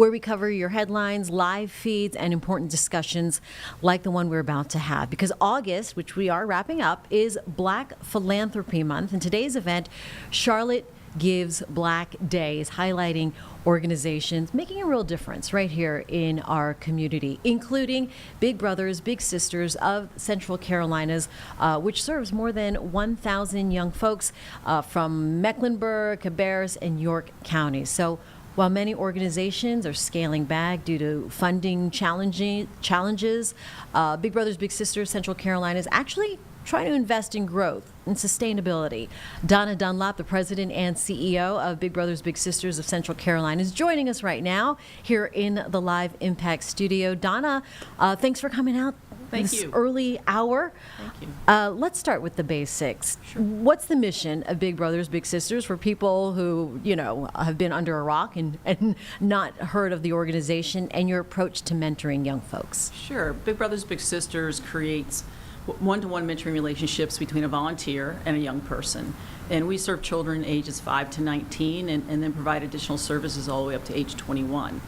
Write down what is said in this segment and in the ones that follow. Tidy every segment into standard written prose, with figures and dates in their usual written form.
where we cover your headlines, live feeds, and important discussions like the one we're about to have. Because August, which we are wrapping up, is Black Philanthropy Month. And today's event, Charlotte Gives Black Day, is highlighting organizations making a real difference right here in our community, including Big Brothers, Big Sisters of Central Carolinas, which serves more than 1,000 young folks from Mecklenburg, Cabarrus, and York counties. So while many organizations are scaling back due to funding challenges, Big Brothers Big Sisters Central Carolina is actually trying to invest in growth and sustainability. Donna Dunlap, the president and CEO of Big Brothers Big Sisters of Central Carolina, is joining us right now here in the Live Impact studio. Donna, thanks for coming out this early hour. Thank you. Let's start with the basics. Sure. What's the mission of Big Brothers Big Sisters for people who, have been under a rock and not heard of the organization, and your approach to mentoring young folks? Sure. Big Brothers Big Sisters creates one-to-one mentoring relationships between a volunteer and a young person. And we serve children ages 5 to 19 and then provide additional services all the way up to age 21.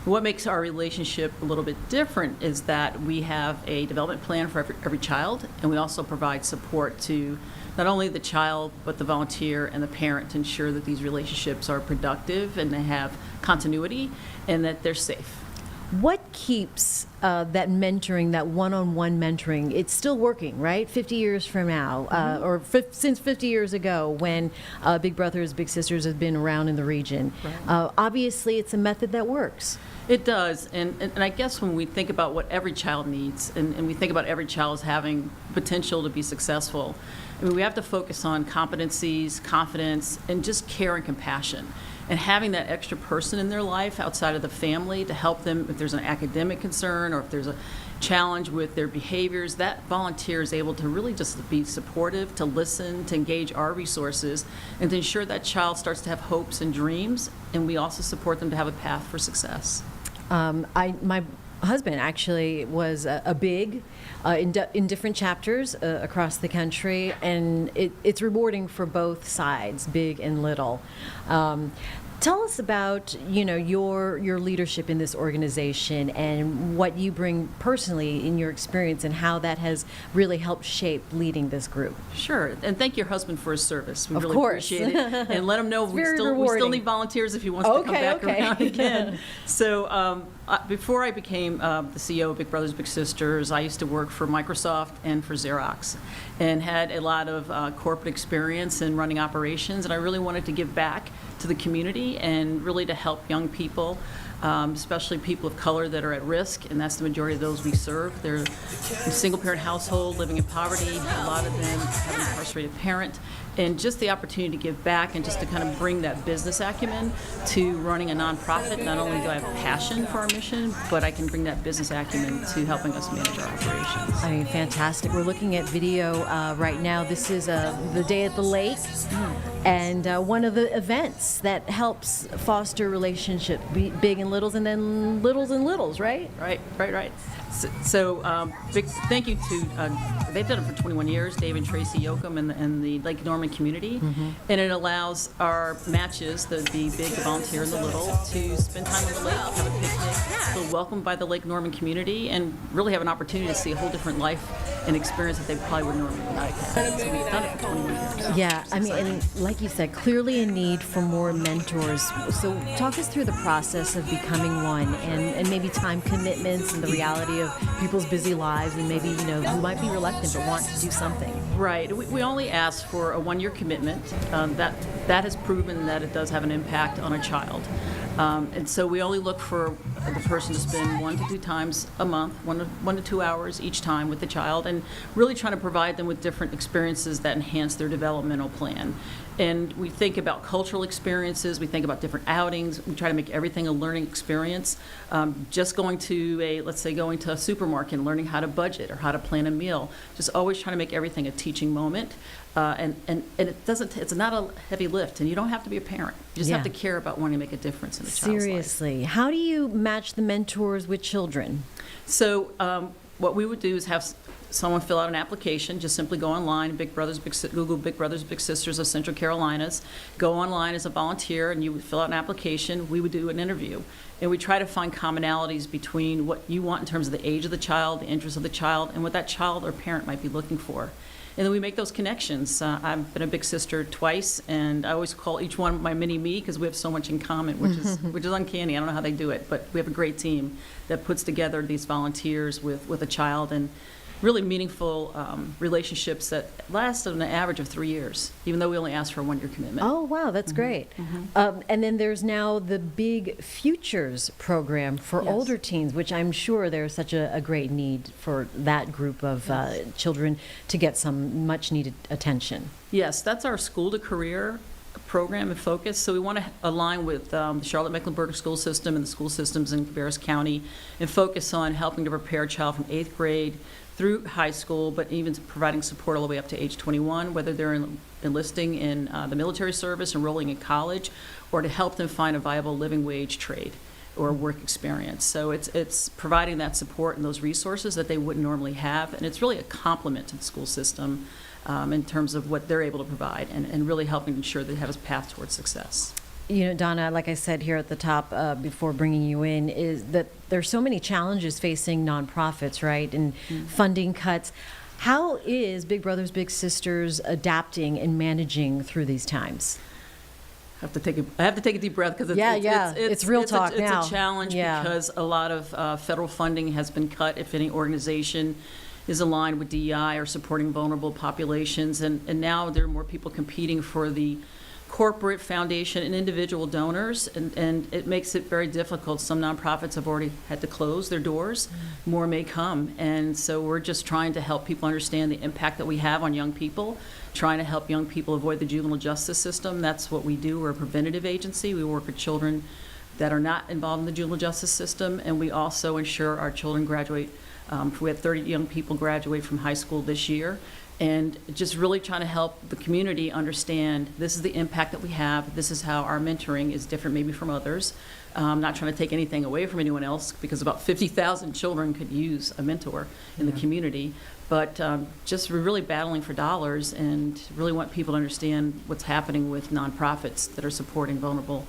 What makes our relationship a little bit different is that we have a development plan for every child, and we also provide support to not only the child, but the volunteer and the parent to ensure that these relationships are productive and they have continuity and that they're safe. What keeps that mentoring, that one-on-one mentoring, it's still working, right? 50 years from now, or since 50 years ago when Big Brothers Big Sisters have been around in the region. Right. Obviously, it's a method that works. It does, and I guess when we think about what every child needs, and we think about every child as having potential to be successful, I mean, we have to focus on competencies, confidence, and just care and compassion. And having that extra person in their life outside of the family to help them if there's an academic concern or if there's a challenge with their behaviors, that volunteer is able to really just be supportive, to listen, to engage our resources, and to ensure that child starts to have hopes and dreams, and we also support them to have a path for success. My husband actually was a big in different chapters across the country, and it's rewarding for both sides, big and little. Tell us about your leadership in this organization and what you bring personally in your experience and how that has really helped shape leading this group. Sure, and thank your husband for his service. We of really course. appreciate it. And let him know we still need volunteers if he wants to come back around again. So before I became the CEO of Big Brothers Big Sisters, I used to work for Microsoft and for Xerox and had a lot of corporate experience in running operations, and I really wanted to give back to the community and really to help young people, especially people of color that are at risk, and that's the majority of those we serve. They're in a single-parent household, living in poverty, a lot of them have an incarcerated parent, and just the opportunity to give back and just to kind of bring that business acumen to running a nonprofit. Not only do I have a passion for our mission, but I can bring that business acumen to helping us manage our operations. I mean, fantastic. We're looking at video right now. This is the Day at the Lake, and one of the events that helps foster relationship, big and littles, and then littles and littles, right? Right. So big thank you to, they've done it for 21 years, Dave and Tracy Yoakum and the Lake Norman community. And it allows our matches, the big, the volunteer, and the little, to spend time on the lake, have a picnic, feel welcomed by the Lake Norman community, and really have an opportunity to see a whole different life and experience that they probably would normally not have had. So we've done it for 21 years. Yeah, I mean, and like you said, clearly a need for more mentors. So talk us through the process of becoming one, and maybe time commitments and the reality of people's busy lives, and maybe, who might be reluctant but want to do something. Right. We only ask for a one-year commitment. That has proven that it does have an impact on a child. And so we only look for the person to spend 1 to 2 times a month, 1 to 2 hours each time with the child, and really trying to provide them with different experiences that enhance their developmental plan. And we think about cultural experiences, we think about different outings, we try to make everything a learning experience. Just going to going to a supermarket and learning how to budget or how to plan a meal, just always trying to make everything a teaching moment. And it's not a heavy lift, and you don't have to be a parent. You just have to care about wanting to make a difference in a child's life. Seriously. How do you match the mentors with children? So what we would do is have someone fill out an application. Just simply go online, Google Big Brothers Big Sisters of Central Carolinas. Go online as a volunteer, and you would fill out an application. We would do an interview, and we try to find commonalities between what you want in terms of the age of the child, the interests of the child, and what that child or parent might be looking for. And then we make those connections. I've been a big sister twice, and I always call each one my mini-me because we have so much in common, which is uncanny. I don't know how they do it, but we have a great team that puts together these volunteers with a child, and really meaningful relationships that last on an average of 3 years, even though we only ask for a 1-year commitment. Oh, wow, that's great. And then there's now the Big Futures program for older teens, which I'm sure there's such a great need for that group of children to get some much needed attention. Yes, that's our school to career program and focus. So we want to align with the Charlotte Mecklenburg school system and the school systems in Cabarrus County and focus on helping to prepare a child from 8th grade through high school, but even providing support all the way up to age 21, whether they're enlisting in the military service, enrolling in college, or to help them find a viable living wage trade or work experience. So it's providing that support and those resources that they wouldn't normally have, and it's really a complement to the school system in terms of what they're able to provide, and really helping ensure they have a path towards success. You know, Donna, like I said here at the top before bringing you in, is that there's so many challenges facing nonprofits, right? And funding cuts. How is Big Brothers Big Sisters adapting and managing through these times? I have to take a deep breath because it's real talk now. It's a challenge because a lot of federal funding has been cut. If any organization is aligned with DEI or supporting vulnerable populations, and now there are more people competing for the corporate, foundation, and individual donors, and it makes it very difficult. Some nonprofits have already had to close their doors. More may come, and so we're just trying to help people understand the impact that we have on young people, trying to help young people avoid the juvenile justice system. That's what we do. We're a preventative agency. We work with children that are not involved in the juvenile justice system, and we also ensure our children graduate. We had 30 young people graduate from high school this year, and just really trying to help the community understand this is the impact that we have. This is how our mentoring is different maybe from others. Not trying to take anything away from anyone else, because about 50,000 children could use a mentor in the community. But just we're really battling for dollars, and really want people to understand what's happening with nonprofits that are supporting vulnerable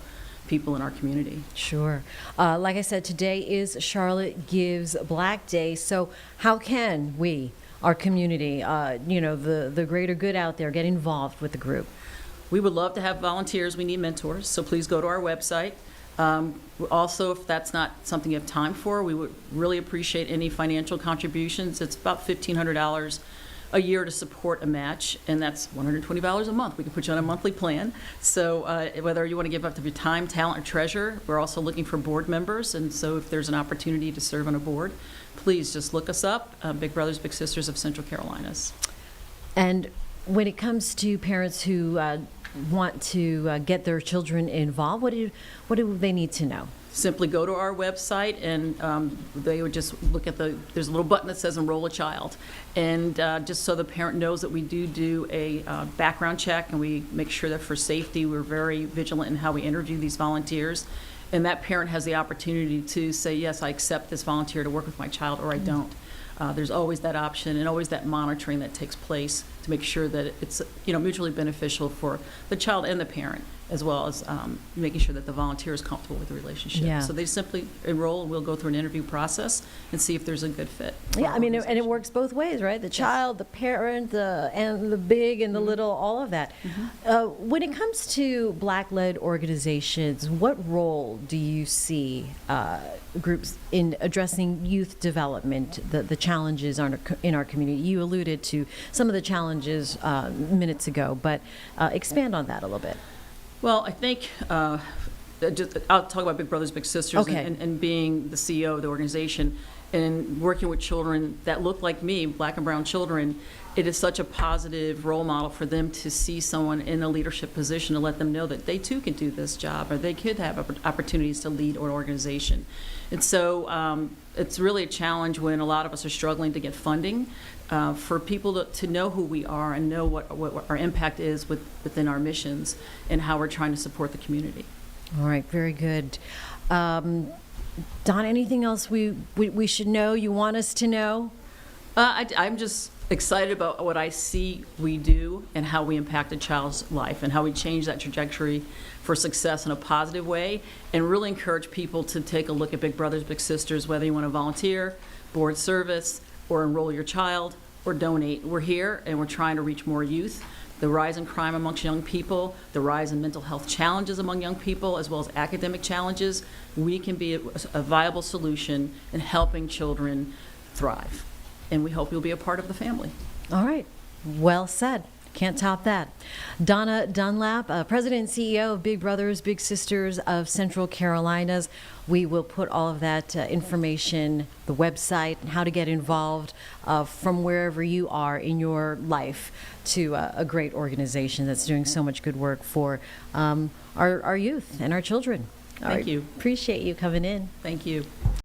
people in our community. Sure. Like I said, today is Charlotte Gives Black Day. So how can we, our community, the greater good out there, get involved with the group? We would love to have volunteers. We need mentors. So please go to our website. Also, if that's not something you have time for, we would really appreciate any financial contributions. It's about $1,500 a year to support a match, and that's $120 a month. We can put you on a monthly plan. So whether you want to give up to your time, talent, or treasure, we're also looking for board members. And so if there's an opportunity to serve on a board, please just look us up, Big Brothers Big Sisters of Central Carolinas. And when it comes to parents who want to get their children involved, what do they need to know? Simply go to our website, and they would just look at there's a little button that says enroll a child. And just so the parent knows that we do a background check, and we make sure that for safety, we're very vigilant in how we interview these volunteers. And that parent has the opportunity to say, yes, I accept this volunteer to work with my child, or I don't. There's always that option, and always that monitoring that takes place to make sure that it's mutually beneficial for the child and the parent, as well as making sure that the volunteer is comfortable with the relationship. Yeah. So they simply enroll, and we'll go through an interview process and see if there's a good fit. Yeah, I mean, and it works both ways, right? The child, the parent, and the big and the little, all of that. When it comes to Black-led organizations, what role do you see groups in addressing youth development, the challenges in our community? You alluded to some of the challenges minutes ago, but expand on that a little bit. Well, I think I'll talk about Big Brothers Big Sisters. Okay. and being the CEO of the organization and working with children that look like me, Black and brown children. It is such a positive role model for them to see someone in a leadership position, to let them know that they too can do this job, or they could have opportunities to lead an organization. And so it's really a challenge when a lot of us are struggling to get funding, for people to know who we are and know what our impact is within our missions and how we're trying to support the community. All right, very good. Don, anything else we should know, you want us to know? I'm just excited about what I see we do and how we impact a child's life and how we change that trajectory for success in a positive way, and really encourage people to take a look at Big Brothers Big Sisters, whether you want to volunteer, board service, or enroll your child, or donate. We're here and we're trying to reach more youth. The rise in crime amongst young people, the rise in mental health challenges among young people, as well as academic challenges, we can be a viable solution in helping children thrive. And we hope you'll be a part of the family. All right. Well said. Can't top that. Donna Dunlap, President and CEO of Big Brothers Big Sisters of Central Carolinas. We will put all of that information, the website, and how to get involved from wherever you are in your life to a great organization that's doing so much good work for our youth and our children. Thank you. Appreciate you coming in. Thank you.